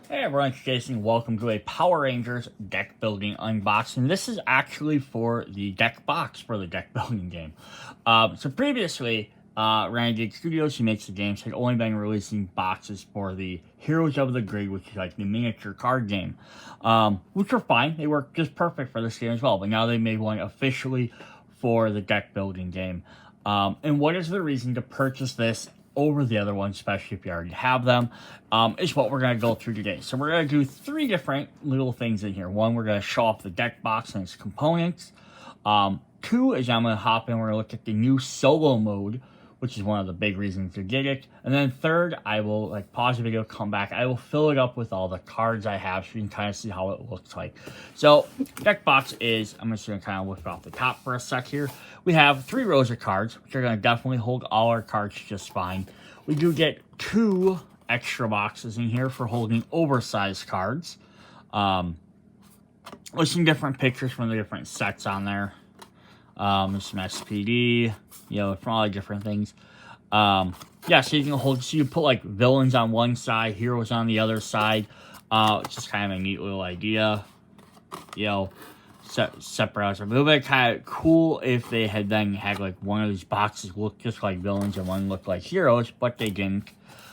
Hey everyone, it's Jason. Welcome to a Power Rangers deck building unboxing. This is actually for the deck box for the deck building game. So previously, Renegade Studios, who makes the games, had only been releasing boxes for the Heroes of the Grid, which is like the miniature card game, which were fine. They work just perfect for this game as well. But now they made one officially for the deck building game. And what is the reason to purchase this over the other ones, especially if you already have them, is what we're going to go through today. So we're going to do three different little things in here. One, we're going to show off the deck box and its components. Two is I'm going to hop in, we're going to look at the new solo mode, which is one of the big reasons to get it. And then third, I will pause the video, come back. I will fill it up with all the cards I have so you can kind of see how it looks like. So deck box is, I'm just going to kind of lift off the top for a sec here. We have 3 rows of cards, which are going to definitely hold all our cards just fine. We do get 2 extra boxes in here for holding oversized cards. With some different pictures from the different sets on there. There's some S.P.D, from all the different things. Yeah, so you can so you put villains on one side, heroes on the other side. It's just kind of a neat little idea. Separate out. It would have been kind of cool if they had then had one of these boxes look just like villains and one look like heroes, but they didn't.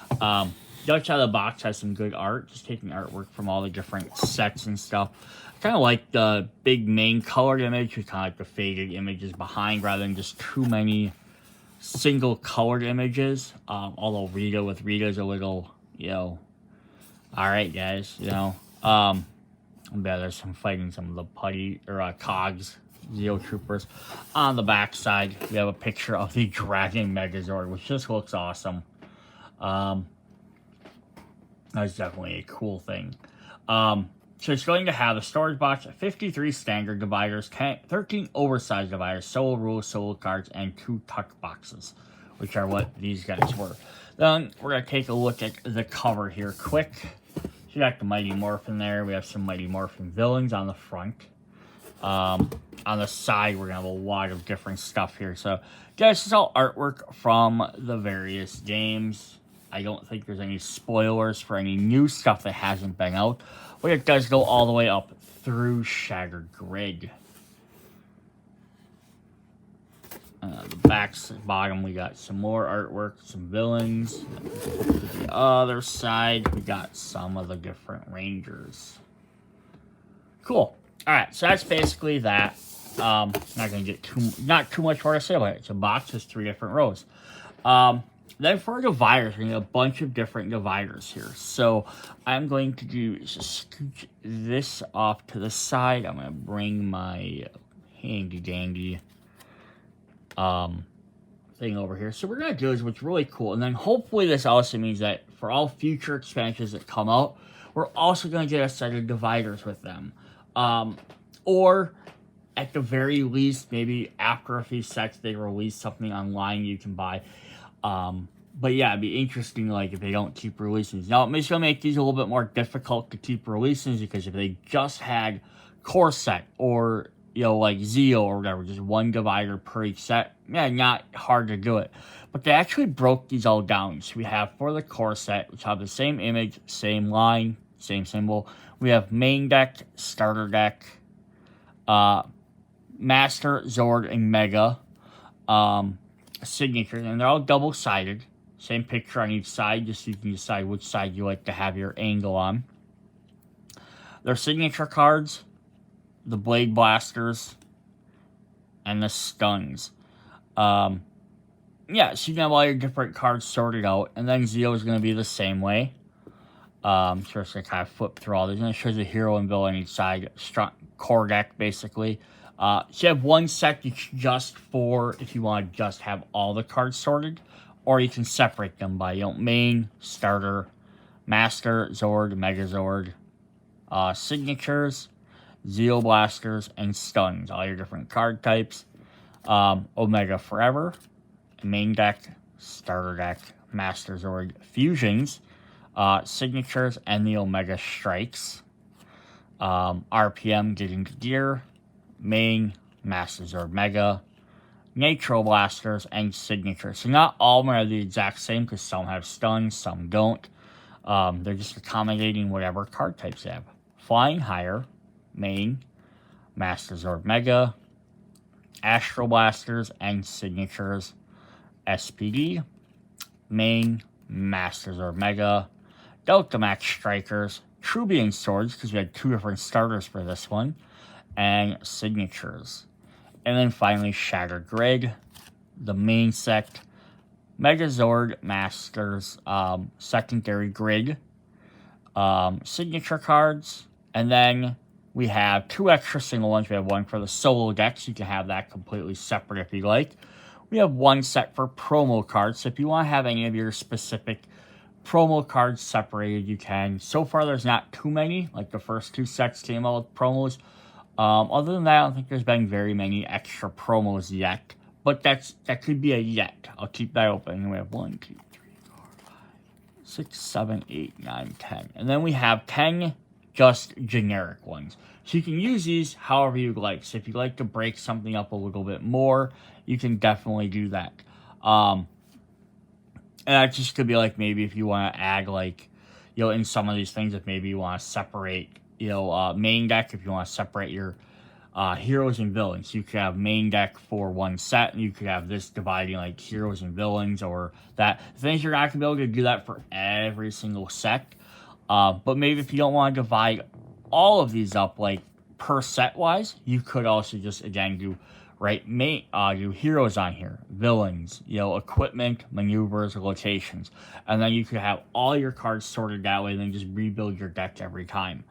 The other side of the box has some good art, just taking artwork from all the different sets and stuff. I kind of like the big main colored image with kind of the faded images behind rather than just too many single colored images. Although Rita is a little, alright guys, there's some fighting some of the putty or cogs, Zeo Troopers. On the back side, we have a picture of the Dragon Megazord, which just looks awesome. That's definitely a cool thing. So it's going to have a storage box, 53 standard dividers, 13 oversized dividers, solo rules, solo cards, and 2 tuck boxes, which are what these guys were. Then we're going to take a look at the cover here quick. So you got the Mighty Morphin there. We have some Mighty Morphin villains on the front. On the side, we're going to have a lot of different stuff here. So, guys, this is all artwork from the various games. I don't think there's any spoilers for any new stuff that hasn't been out. But it does go all the way up through Shattered Grid. The bottom, we got some more artwork, some villains. To the other side, we got some of the different Rangers. Cool. Alright, so that's basically that. Not going to get not too much more to say about it. It's a box, there's 3 different rows. Then for dividers, we need a bunch of different dividers here. So I'm going to just scooch this off to the side. I'm going to bring my handy dandy thing over here. So what we're going to do is what's really cool. And then hopefully this also means that for all future expansions that come out, we're also going to get a set of dividers with them. Or at the very least, maybe after a few sets, they release something online you can buy. But yeah, it'd be interesting, if they don't keep releasing these. Now, it's going to make these a little bit more difficult to keep releasing because if they just had core set or, Zeo or whatever, just one divider per each set, yeah, not hard to do it. But they actually broke these all down. So we have for the core set, which have the same image, same line, same symbol. We have main deck, starter deck, Master, Zord, and Mega. Signatures, and they're all double-sided. Same picture on each side, just so you can decide which side you like to have your angle on. Their signature cards, the Blade Blasters, and the Stuns. Yeah, so you can have all your different cards sorted out, and then Zeo is going to be the same way. So it's going to kind of flip through all these, and it shows a hero and villain each side, core deck, basically. So you have one set just for if you want to just have all the cards sorted, or you can separate them by main, starter, master, Zord, Megazord, signatures, Zeo Blasters, and stuns. All your different card types. Omega Forever, main deck, starter deck, Master Zord fusions, signatures, and the Omega Strikes. RPM getting to gear. Main, Master Zord Mega, Nitro Blasters, and Signature. So not all of them are the exact same because some have stuns, some don't. They're just accommodating whatever card types they have. Flying Higher, main, Master Zord Mega, Astro Blasters, and Signatures, S.P.D, main, Master Zord Mega, Delta Max Strikers, Trubian Swords, because we had 2 different starters for this one, and Signatures. And then finally, Shattered Grid, the main set, Megazord Masters, secondary grid, signature cards, and then we have 2 extra single ones. We have one for the solo decks. You can have that completely separate if you like. We have 1 set for promo cards. So if you want to have any of your specific promo cards separated, you can. So far, there's not too many. Like the first 2 sets came out with promos. Other than that, I don't think there's been very many extra promos yet. But that could be a yet. I'll keep that open. And we have 1, 2, 3, 4, 5, 6, 7, 8, 9, 10. And then we have 10 just generic ones. So you can use these however you like. So if you like to break something up a little bit more, you can definitely do that. And that just could be like maybe if you want to add like, in some of these things, if maybe you want to separate, main deck, if you want to separate your heroes and villains. You could have main deck for 1 set, and you could have this dividing like heroes and villains, or that. The things you're not going to be able to do that for every single set. But maybe if you don't want to divide all of these up like per set wise, you could also just again do do heroes on here, villains, equipment, maneuvers, locations, and then you could have all your cards sorted that way, and then just rebuild your deck every time.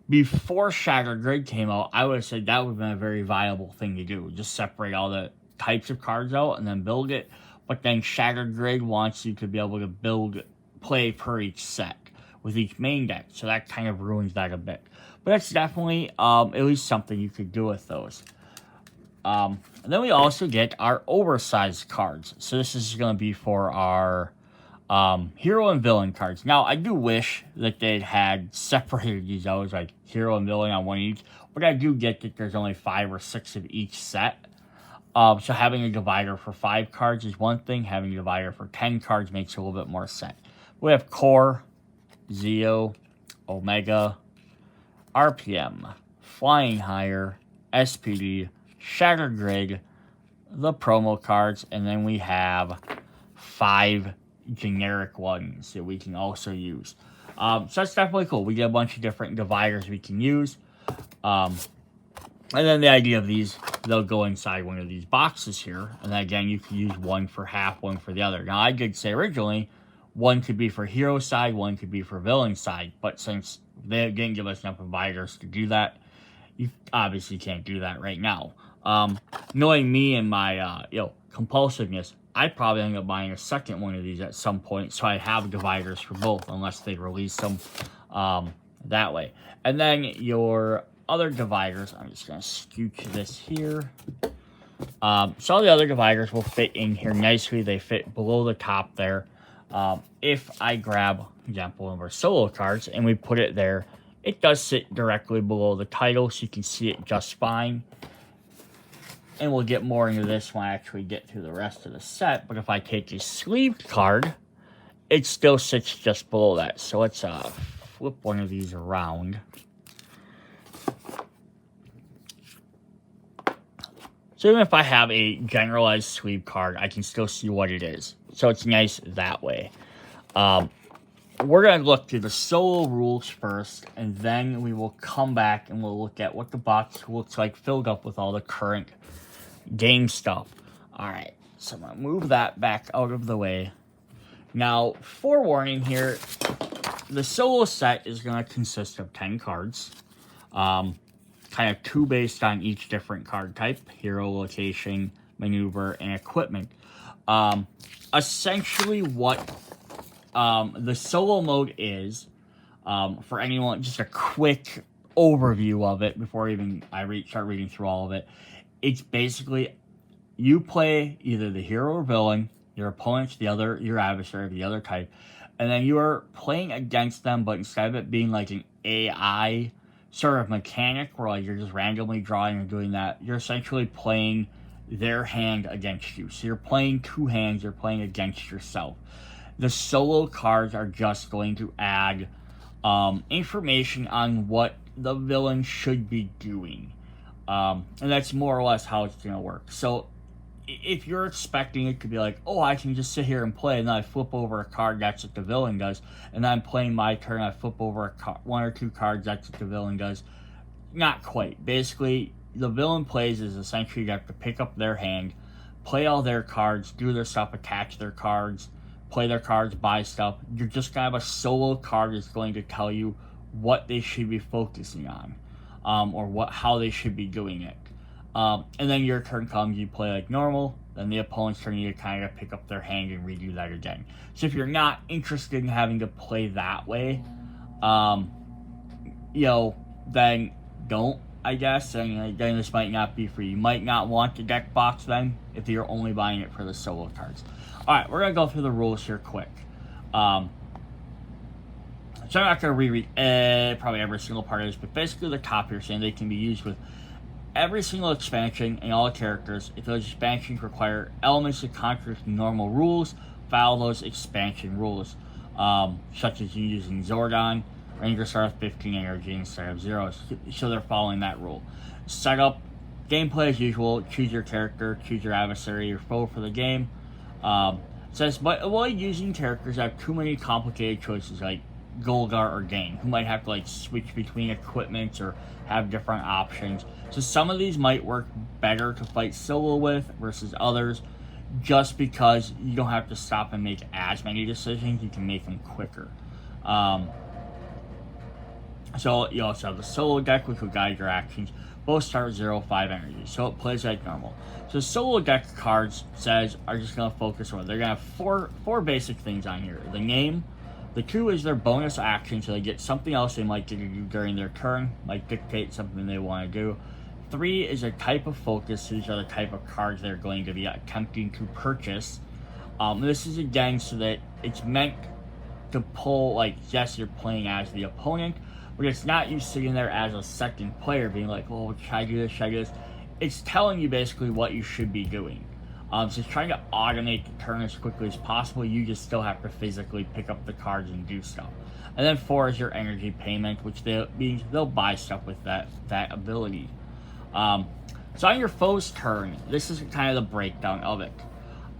Before Shattered Grid came out, I would have said that would have been a very viable thing to do. Just separate all the types of cards out and then build it. But then Shattered Grid wants you to be able to play per each set with each main deck. So that kind of ruins that a bit. But that's definitely at least something you could do with those. And then we also get our oversized cards. So this is going to be for our hero and villain cards. Now, I do wish that they had separated these out, like hero and villain on one each, but I do get that there's only 5 or 6 of each set. So having a divider for 5 cards is one thing. Having a divider for 10 cards makes a little bit more sense. We have Core, Zeo, Omega, RPM, Flying Higher, S.P.D, Shattered Grid, the promo cards, and then we have 5 generic ones that we can also use. So that's definitely cool. We get a bunch of different dividers we can use. And then the idea of these, they'll go inside one of these boxes here. And then again, you can use one for half, one for the other. Now, I did say originally, one could be for hero side, one could be for villain side. But since they didn't give us enough dividers to do that, you obviously can't do that right now. Knowing me and my, compulsiveness, I probably end up buying a second one of these at some point, so I have dividers for both, unless they release them that way. And then your other dividers, I'm just going to scooch this here. So all the other dividers will fit in here nicely. They fit below the top there. If I grab, for example, one of our solo cards, and we put it there, it does sit directly below the title, so you can see it just fine. And we'll get more into this when I actually get through the rest of the set. But if I take a sleeved card, it still sits just below that. So let's flip one of these around. So even if I have a generalized sleeve card, I can still see what it is. So it's nice that way. We're going to look through the solo rules first, and then we will come back and we'll look at what the box looks like filled up with all the current game stuff. Alright, so I'm going to move that back out of the way. Now, forewarning here, the solo set is going to consist of 10 cards. Kind of 2 based on each different card type: hero, location, maneuver, and equipment. Essentially what the solo mode is, for anyone, just a quick overview of it before even I start reading through all of it. It's basically, you play either the hero or villain, your opponent's your adversary of the other type, and then you are playing against them, but instead of it being like an AI sort of mechanic where like you're just randomly drawing and doing that, you're essentially playing their hand against you. So you're playing 2 hands, you're playing against yourself. The solo cards are just going to add information on what the villain should be doing. And that's more or less how it's going to work. So if you're expecting it to be like, oh, I can just sit here and play, and then I flip over a card, that's what the villain does, and then I'm playing my turn, I flip over one or two cards, that's what the villain does. Not quite. Basically, the villain plays is essentially you have to pick up their hand, play all their cards, do their stuff, attach their cards, play their cards, buy stuff. You're just going to have a solo card that's going to tell you what they should be focusing on, or how they should be doing it. And then your turn comes, you play like normal, then the opponent's turn, you kind of pick up their hand and redo that again. So if you're not interested in having to play that way, then don't, I guess. And then this might not be for you. You might not want the deck box then if you're only buying it for the solo cards. Alright, we're going to go through the rules here quick. So I'm not going to reread probably every single part of this, but basically the top here saying they can be used with every single expansion and all characters. If those expansions require elements that contradict normal rules, follow those expansion rules, such as you using Zordon. Rangers start with 15 energy instead of 0, so they're following that rule. Setup, gameplay as usual, choose your character, choose your adversary, your foe for the game. Says, but avoid using characters that have too many complicated choices like Golgar or Gane, who might have to switch between equipment or have different options. So some of these might work better to fight solo with versus others, just because you don't have to stop and make as many decisions, you can make them quicker. So you also have the solo deck, which will guide your actions. Both start with 0-5 energy, so it plays like normal. So solo deck cards are just going to focus on, they're going to have four basic things on here. The name, the 2 is their bonus action, so they get something else they might get to do during their turn, might dictate something they want to do. 3 is a type of focus, these are the type of cards they're going to be attempting to purchase. This is again so that it's meant to pull, yes, you're playing as the opponent, but it's not you sitting there as a second player being like, oh, should I do this, should I do this? It's telling you basically what you should be doing. So it's trying to automate the turn as quickly as possible. You just still have to physically pick up the cards and do stuff. And then 4 is your energy payment, which means they'll buy stuff with that ability. So on your foe's turn, this is kind of the breakdown of it.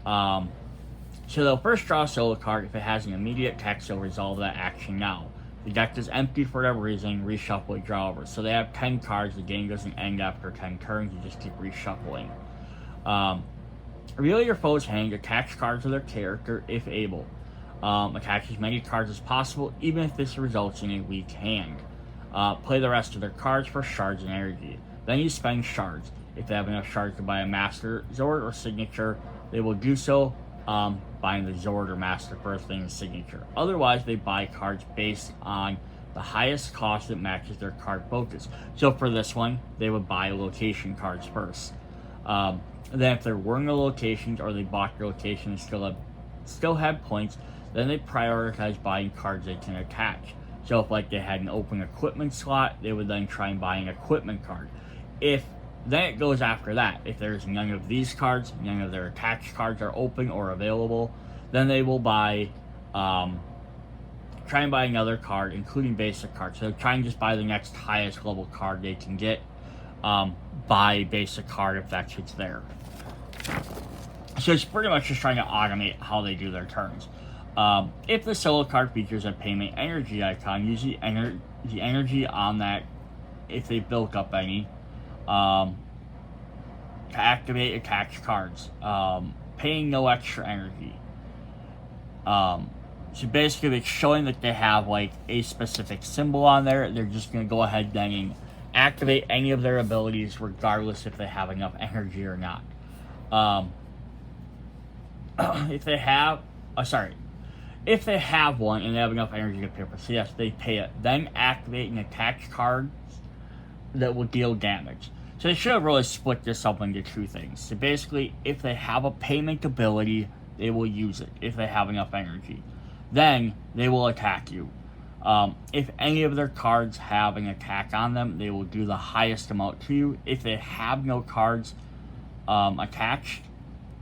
So they'll first draw a solo card. If it has an immediate text, they'll resolve that action now. The deck is empty for whatever reason, reshuffle it, draw over. So they have 10 cards, the game doesn't end after 10 turns, you just keep reshuffling. Reveal your foe's hand, attach cards to their character if able. Attach as many cards as possible, even if this results in a weak hand. Play the rest of their cards for shards and energy. Then you spend shards. If they have enough shards to buy a Master, Zord, or Signature, they will do so, buying the Zord or Master first thing and Signature. Otherwise, they buy cards based on the highest cost that matches their card focus. So for this one, they would buy location cards first. Then if there were no locations or they bought your location and still had points, then they prioritize buying cards they can attach. So if they had an open equipment slot, they would then try and buy an equipment card. Then it goes after that. If there's none of these cards, none of their attached cards are open or available, then they will try and buy another card, including basic cards. So try and just buy the next highest level card they can get. Buy basic card if that's what's there. So it's pretty much just trying to automate how they do their turns. If the solo card features a payment energy icon, use the energy on that, if they built up any, to activate attached cards, paying no extra energy. So basically it's showing that they have a specific symbol on there. They're just going to go ahead then and activate any of their abilities regardless if they have enough energy or not. If they have one and they have enough energy to pay for, so yes, they pay it. Then activate an attached card that will deal damage. So they should have really split this up into two things. So basically, if they have a payment ability, they will use it if they have enough energy. Then they will attack you. If any of their cards have an attack on them, they will do the highest amount to you. If they have no cards attached,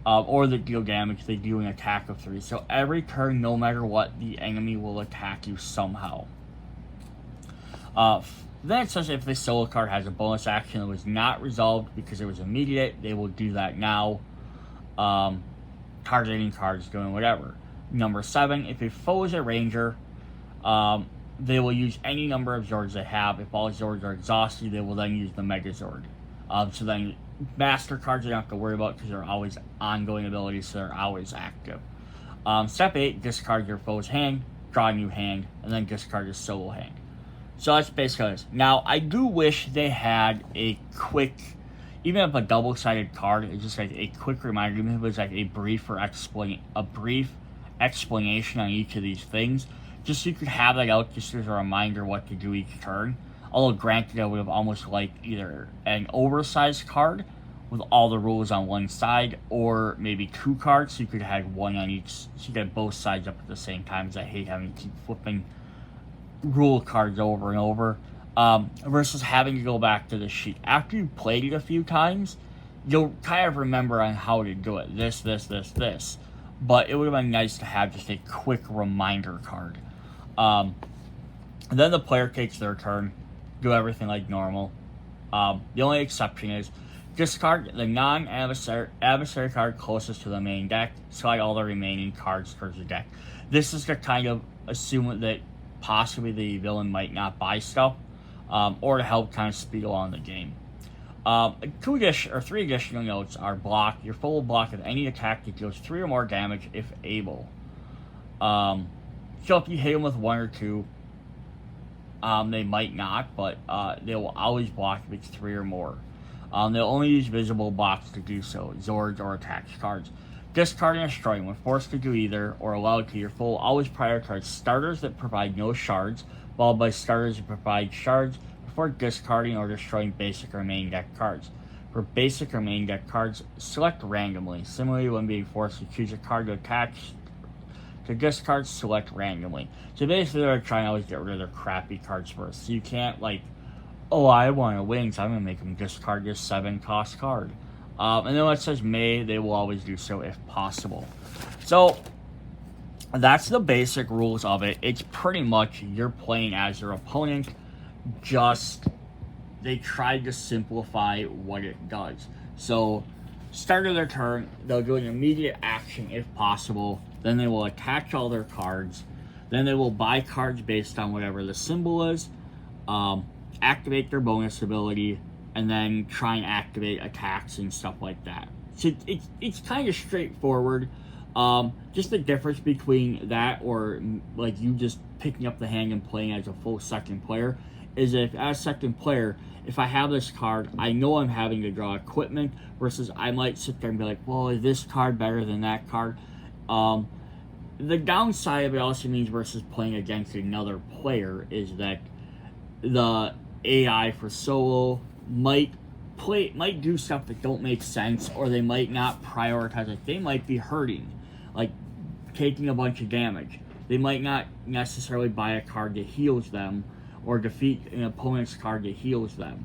or that deal damage, they do an attack of 3. So every turn, no matter what, the enemy will attack you somehow. Then it says if this solo card has a bonus action that was not resolved because it was immediate, they will do that now. Targeting cards, doing whatever. Number 7, if a foe is a ranger, they will use any number of Zords they have. If all Zords are exhausted, they will then use the Mega Zord. So then master cards you don't have to worry about because they're always ongoing abilities, so they're always active. Step 8, discard your foe's hand, draw a new hand, and then discard your solo hand. So that's basically this. Now, I do wish they had a quick, even if a double-sided card, it's just like a quick reminder, even if it was like a brief explanation on each of these things, just so you could have that out just as a reminder what to do each turn. Although granted, I would have almost liked either an oversized card with all the rules on one side, or maybe 2 cards so you could have one on each, so you get both sides up at the same time, because I hate having to keep flipping rule cards over and over, versus having to go back to the sheet. After you've played it a few times, you'll kind of remember on how to do it. This. But it would have been nice to have just a quick reminder card. Then the player takes their turn, do everything like normal. The only exception is discard the non-adversary card closest to the main deck, slide all the remaining cards towards the deck. This is to kind of assume that possibly the villain might not buy stuff, or to help kind of speed along the game. 3 additional notes are block. Your foe will block with any attack that deals 3 or more damage if able. So if you hit them with 1 or 2, they might not, but they will always block if it's 3 or more. They'll only use visible blocks to do so, Zords or attached cards. Discarding or destroying, when forced to do either or allowed to, your foe will always prioritize starters that provide no shards, followed by starters that provide shards, before discarding or destroying basic or main deck cards. For basic or main deck cards, select randomly. Similarly, when being forced to choose a card to attach to discard, select randomly. So basically, they're trying to always get rid of their crappy cards first. So you can't, like, oh, I want to win, so I'm going to make them discard this 7-cost card. And then when it says may, they will always do so if possible. So that's the basic rules of it. It's pretty much you're playing as your opponent, just they tried to simplify what it does. So start of their turn, they'll do an immediate action if possible, then they will attach all their cards, then they will buy cards based on whatever the symbol is, activate their bonus ability, and then try and activate attacks and stuff like that. So it's kind of straightforward. Just the difference between that or like you just picking up the hand and playing as a full second player is if as second player, if I have this card, I know I'm having to draw equipment versus I might sit there and be like, well, is this card better than that card? The downside of it also means versus playing against another player is that the AI for solo might do stuff that don't make sense, or they might not prioritize it. They might be hurting, like taking a bunch of damage. They might not necessarily buy a card that heals them or defeat an opponent's card that heals them.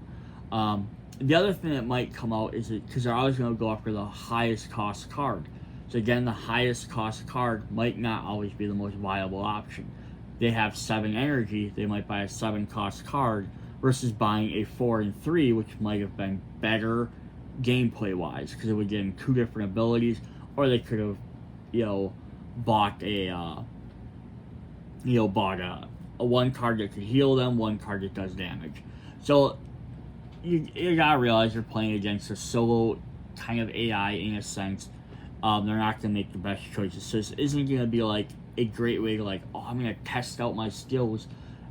The other thing that might come out is that because they're always going to go after the highest cost card. So again, the highest cost card might not always be the most viable option. They have 7 energy, they might buy a 7 cost card versus buying a 4 and 3, which might have been better gameplay wise because it would give them 2 different abilities, or they could have, bought a one card that could heal them, one card that does damage. So you gotta realize you're playing against a solo kind of AI in a sense. They're not gonna make the best choices. So this isn't gonna be like a great way to I'm gonna test out my skills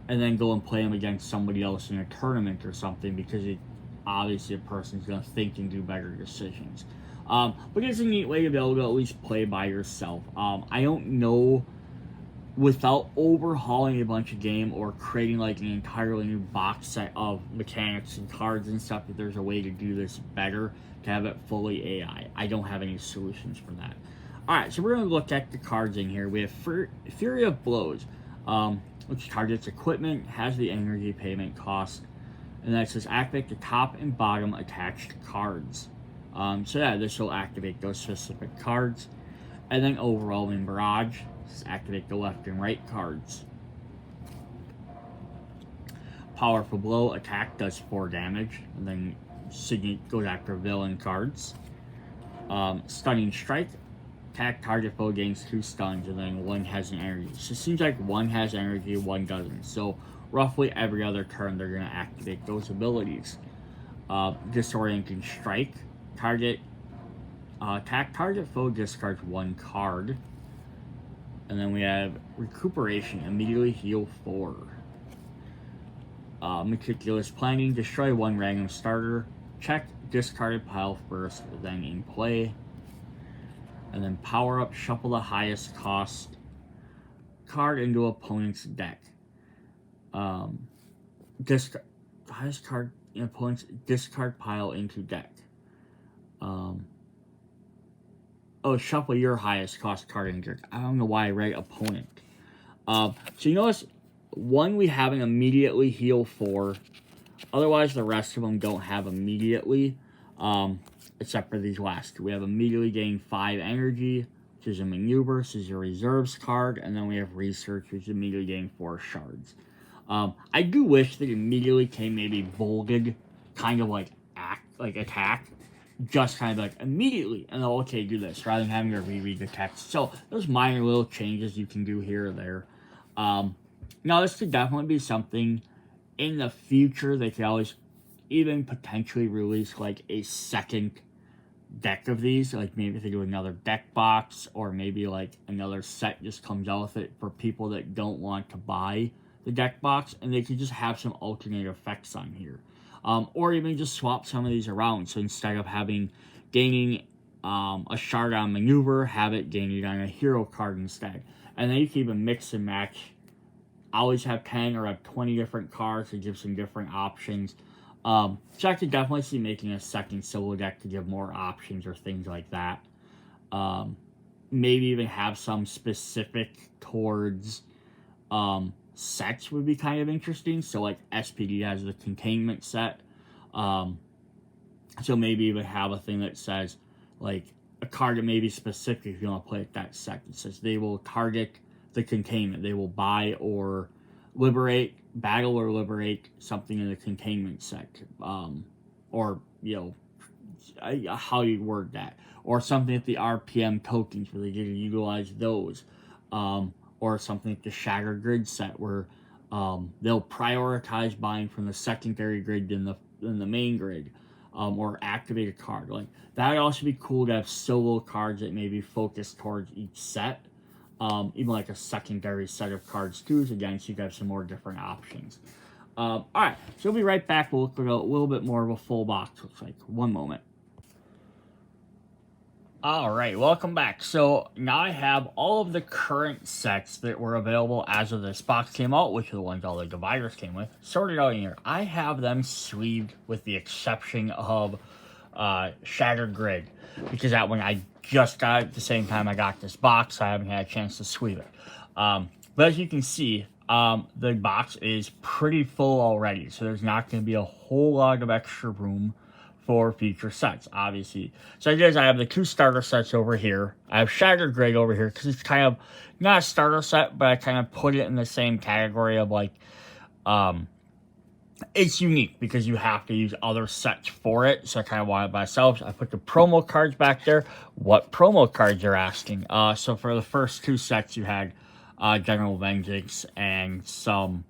and then go and play them against somebody else in a tournament or something, because obviously a person's going to think and do better decisions. But it's a neat way to be able to at least play by yourself. I don't know, without overhauling a bunch of game or creating like an entirely new box set of mechanics and cards and stuff, that there's a way to do this better, to have it fully AI. I don't have any solutions for that. Alright, so we're going to look at the cards in here. We have Fury of Blows, which targets equipment, has the energy payment cost, and then it says activate the top and bottom attached cards. So yeah, this will activate those specific cards. And then Overwhelming Barrage, just activate the left and right cards. Powerful Blow, attack, does 4 damage, and then Signet goes after villain cards. Stunning Strike, attack, target foe gains 2 stuns, and then 1 has an energy. So it seems like 1 has energy, 1 doesn't. So roughly every other turn they're going to activate those abilities. Disorienting Strike, target, attack, target foe discards 1 card. And then we have Recuperation, immediately heal 4. Meticulous Planning, destroy 1 random starter, check discarded pile first, then in play. And then Power Up, shuffle the highest cost card into opponent's deck. Discard highest card in opponent's discard pile into deck. Shuffle your highest cost card in deck. I don't know why I write opponent. So you notice one we have an immediately heal 4. Otherwise, the rest of them don't have immediately, except for these last 2. We have immediately gain 5 energy, which is a maneuver, this is your reserves card, and then we have research, which is immediately gain 4 shards. I do wish that immediately came maybe bolded, kind of like attack, just kind of like immediately, and then okay, do this, rather than having to reread the text. So those minor little changes you can do here or there. Now this could definitely be something in the future. They could always even potentially release like a second deck of these, like maybe if they do another deck box, or maybe like another set just comes out with it for people that don't want to buy the deck box, and they could just have some alternate effects on here. Or even just swap some of these around. So instead of having gaining a shard on maneuver, have it gaining on a hero card instead. And then you can even mix and match. Always have 10 or have 20 different cards to give some different options. So I could definitely see making a second solo deck to give more options or things like that. Maybe even have some specific towards sets would be kind of interesting. So like S.P.D has the containment set. So maybe even have a thing that says like a card that may be specific if you want to play it that set. It says they will target the containment. They will buy or liberate, battle or liberate something in the containment set. Or, you know, how you word that. Or something at the RPM tokens where they get to utilize those. Or something like the Shattered Grid set where they'll prioritize buying from the secondary grid than the main grid. Or activate a card. Like that would also be cool to have solo cards that maybe focus towards each set. Even like a secondary set of cards too, again, so you have some more different options. Alright, so we'll be right back. We'll look at a little bit more of a full box, looks like. One moment. Alright, welcome back. So now I have all of the current sets that were available as of this box came out, which are the ones all the dividers came with, sorted out in here. I have them sleeved with the exception of Shattered Grid, because that one I just got at the same time I got this box. I haven't had a chance to sleeve it. But as you can see, the box is pretty full already, so there's not going to be a whole lot of extra room for future sets, obviously. So I have the 2 starter sets over here. I have Shattered Grid over here, because it's kind of not a starter set, but I kind of put it in the same category of like, it's unique because you have to use other sets for it. So I kind of wanted it by myself. I put the promo cards back there. What promo cards you're asking? So for the first 2 sets, you had General Vengeance and some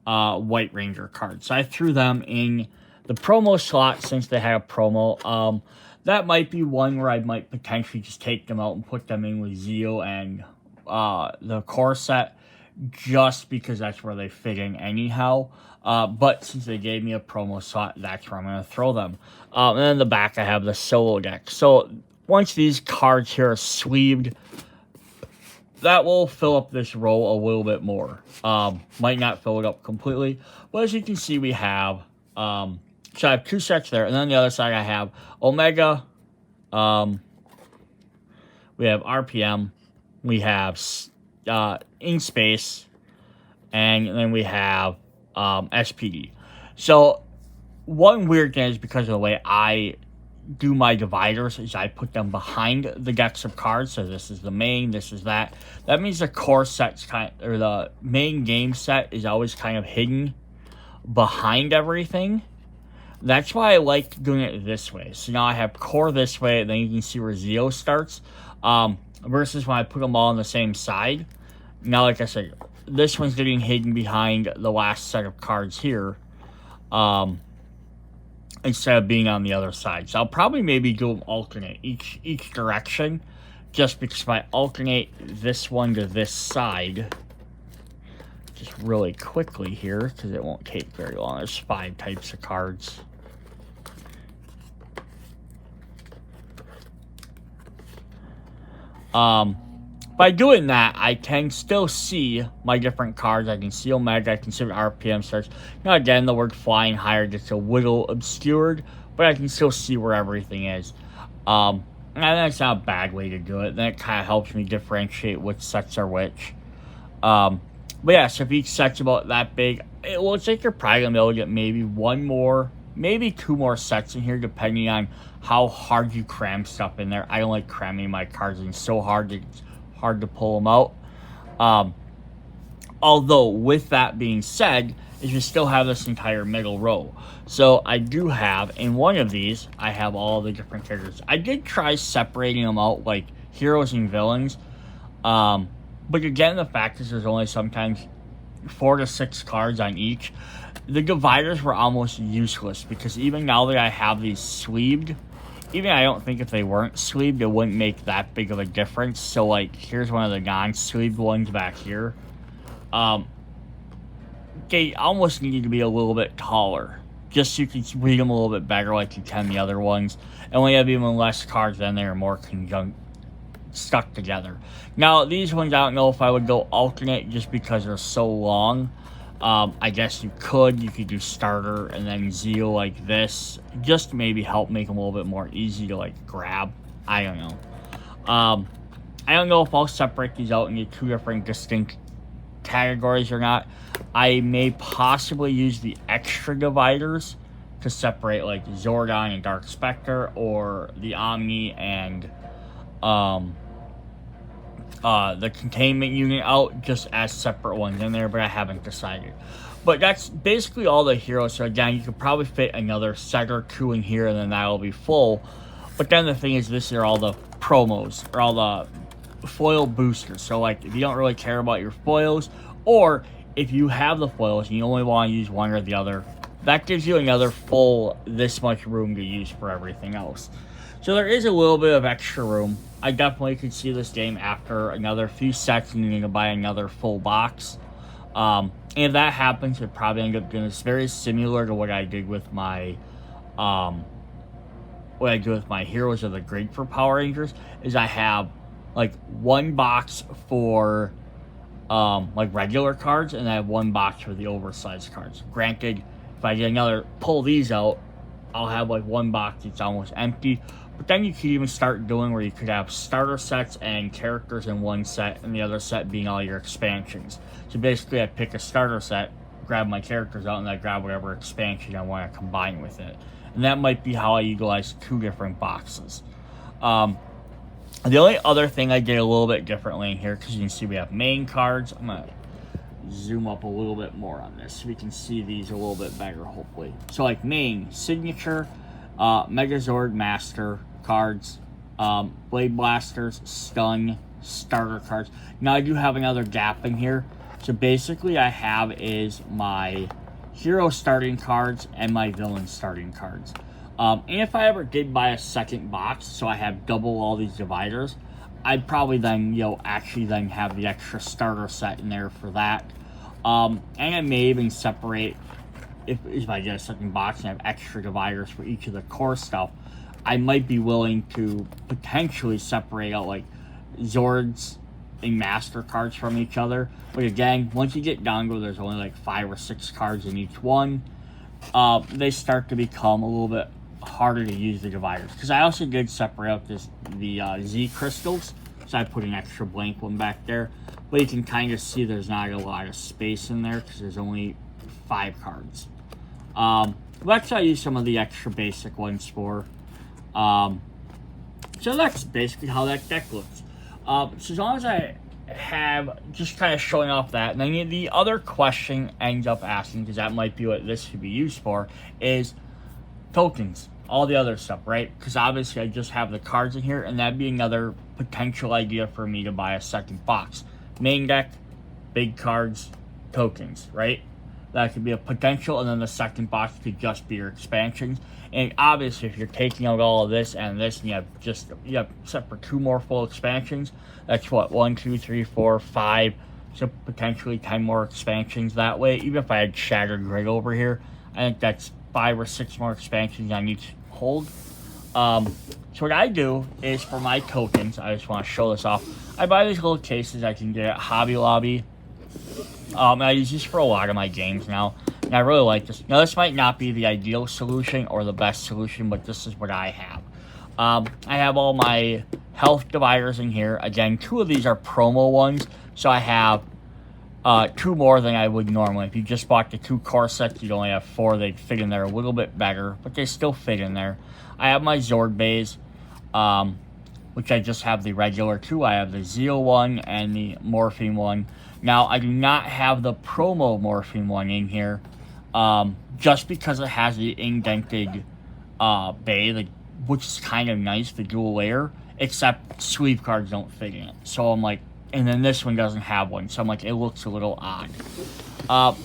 White Ranger cards. So I threw them in the promo slot since they had a promo. That might be one where I might potentially just take them out and put them in with Zeo and the core set, just because that's where they fit in anyhow. But since they gave me a promo slot, that's where I'm going to throw them. And then in the back, I have the solo deck. So once these cards here are sleeved, that will fill up this row a little bit more. Might not fill it up completely, but as you can see, we have so I have 2 sets there, and then on the other side I have Omega, we have RPM, we have In Space, and then we have S.P.D. So one weird thing is because of the way I do my dividers is I put them behind the decks of cards. So this is the main, this is that. That means the core set's or the main game set is always kind of hidden behind everything. That's why I like doing it this way. So now I have core this way, and then you can see where Zeo starts. Versus when I put them all on the same side. Now, like I said, this one's getting hidden behind the last set of cards here. Instead of being on the other side. So I'll probably maybe do them alternate each direction. Just because if I alternate this one to this side, just really quickly here, because it won't take very long. There's 5 types of cards. By doing that, I can still see my different cards. I can see Omega, I can see RPM starts. Now again, the word flying higher gets a little obscured, but I can still see where everything is. And that's not a bad way to do it. Then it kind of helps me differentiate which sets are which. But yeah, so if each set's about that big, it looks like you're probably going to be able to get maybe 1 more, maybe 2 more sets in here, depending on how hard you cram stuff in there. I don't like cramming my cards in so hard to pull them out. Although, with that being said, is you still have this entire middle row. So I do have, in one of these, I have all the different characters. I did try separating them out like heroes and villains. But again, the fact is there's only sometimes 4 to 6 cards on each. The dividers were almost useless because even now that I have these sleeved, even I don't think if they weren't sleeved, it wouldn't make that big of a difference. So, like, here's one of the non-sleeved ones back here. They almost need to be a little bit taller, just so you can read them a little bit better like you can the other ones. And when you have even less cards, then they're more stuck together. Now, these ones, I don't know if I would go alternate just because they're so long. I guess you could do starter and then Zeo like this, just to maybe help make them a little bit more easy to like grab. I don't know. I don't know if I'll separate these out into 2 different distinct categories or not. I may possibly use the extra dividers to separate like Zordon and Dark Spectre, or the Omni and the containment unit out just as separate ones in there, but I haven't decided. But that's basically all the heroes. So again, you could probably fit another set or 2 in here, and then that'll be full. But then the thing is, this are all the promos, or all the foil boosters. So like, if you don't really care about your foils, or if you have the foils and you only want to use one or the other, that gives you another full this much room to use for everything else. So there is a little bit of extra room. I definitely could see this game after another few sets needing to buy another full box. And if that happens, it probably end up doing this very similar to what I did with my Heroes of the Grid for Power Rangers. Is I have like 1 box for like regular cards, and I have 1 box for the oversized cards. Granted, if I get pull these out, I'll have like 1 box that's almost empty. But then you could even start doing where you could have starter sets and characters in 1 set, and the other set being all your expansions. So basically, I pick a starter set, grab my characters out, and I grab whatever expansion I want to combine with it. And that might be how I utilize 2 different boxes. The only other thing I did a little bit differently in here, because you can see we have main cards. I'm going to zoom up a little bit more on this so we can see these a little bit better, hopefully. So like main, signature, Megazord Master cards, Blade Blasters, Stun, starter cards. Now I do have another gap in here. So basically I have is my hero starting cards and my villain starting cards. And if I ever did buy a second box, so I have double all these dividers, I'd probably then, actually then have the extra starter set in there for that. And I may even separate, if I get a second box and have extra dividers for each of the core stuff, I might be willing to potentially separate out like Zords and Master cards from each other. But again, once you get down to there's only like 5 or 6 cards in each one, they start to become a little bit harder to use the dividers. Because I also did separate out the Z crystals, so I put an extra blank one back there. But you can kind of see there's not a lot of space in there because there's only 5 cards. Let's use some of the extra basic ones for. So that's basically how that deck looks. So as long as I have just kind of showing off that, and then the other question ends up asking, because that might be what this should be used for, is tokens, all the other stuff, right? Because obviously I just have the cards in here, and that'd be another potential idea for me to buy a second box. Main deck, big cards, tokens, right? That could be a potential, and then the second box could just be your expansions. And obviously, if you're taking out all of this and this, and you have set for 2 more full expansions, that's what, 1, 2, 3, 4, 5, so potentially 10 more expansions that way. Even if I had Shattered Grid over here, I think that's 5 or 6 more expansions on each hold. So what I do is for my tokens, I just want to show this off. I buy these little cases I can get at Hobby Lobby. I use this for a lot of my games now, and I really like this. Now, this might not be the ideal solution or the best solution, but this is what I have. I have all my health dividers in here. Again, 2 of these are promo ones, so I have 2 more than I would normally. If you just bought the 2 core sets, you'd only have 4. They'd fit in there a little bit better, but they still fit in there. I have my Zord bays, which I just have the regular 2. I have the Zeal one and the Morphine one. Now, I do not have the promo Morphine one in here, just because it has the indented bay, which is kind of nice, the dual layer, except sleeve cards don't fit in it. So I'm like, and then this one doesn't have one, so I'm like, it looks a little odd.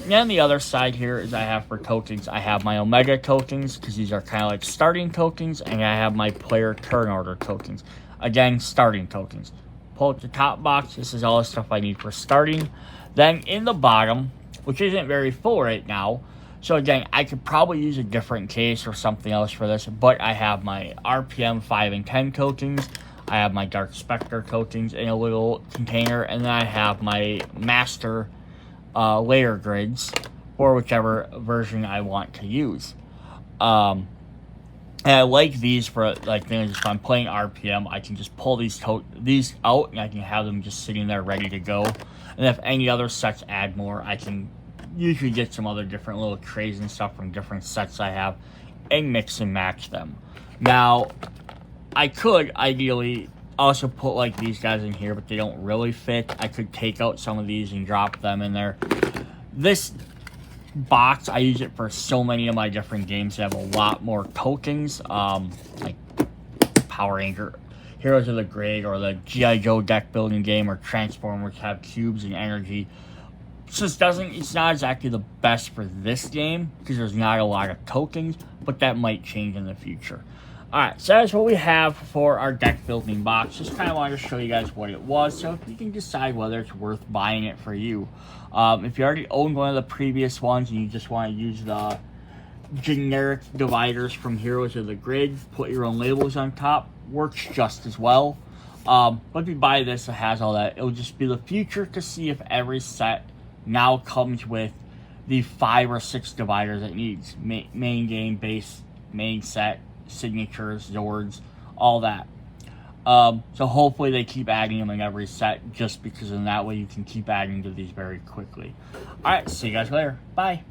Then the other side here is I have for tokens, I have my Omega tokens, because these are kind of like starting tokens, and I have my player turn order tokens. Again, starting tokens. Pull out the top box. This is all the stuff I need for starting. Then in the bottom, which isn't very full right now, so again, I could probably use a different case or something else for this, but I have my RPM 5 and 10 tokens. I have my Dark Spectre tokens in a little container, and then I have my Master layer grids for whichever version I want to use. And I like these for, like, if I'm playing RPM, I can just pull these out, and I can have them just sitting there ready to go. And if any other sets add more, I can usually get some other different little trays and stuff from different sets I have and mix and match them. Now, I could ideally also put, like, these guys in here, but they don't really fit. I could take out some of these and drop them in there. This box, I use it for so many of my different games that have a lot more tokens, like Power Ranger, Heroes of the Grid, or the G.I. Joe deck building game, or Transformers have cubes and energy. So it's not exactly the best for this game, because there's not a lot of tokens, but that might change in the future. Alright, so that's what we have for our deck building box. Just kind of wanted to show you guys what it was, so you can decide whether it's worth buying it for you. If you already owned one of the previous ones and you just want to use the generic dividers from Heroes of the Grid, put your own labels on top, works just as well. But if you buy this, it has all that. It'll just be the future to see if every set now comes with the 5 or 6 dividers it needs. Main game, base, main set, signatures, Zords, all that. So hopefully they keep adding them in every set, just because in that way you can keep adding to these very quickly. Alright, see you guys later. Bye.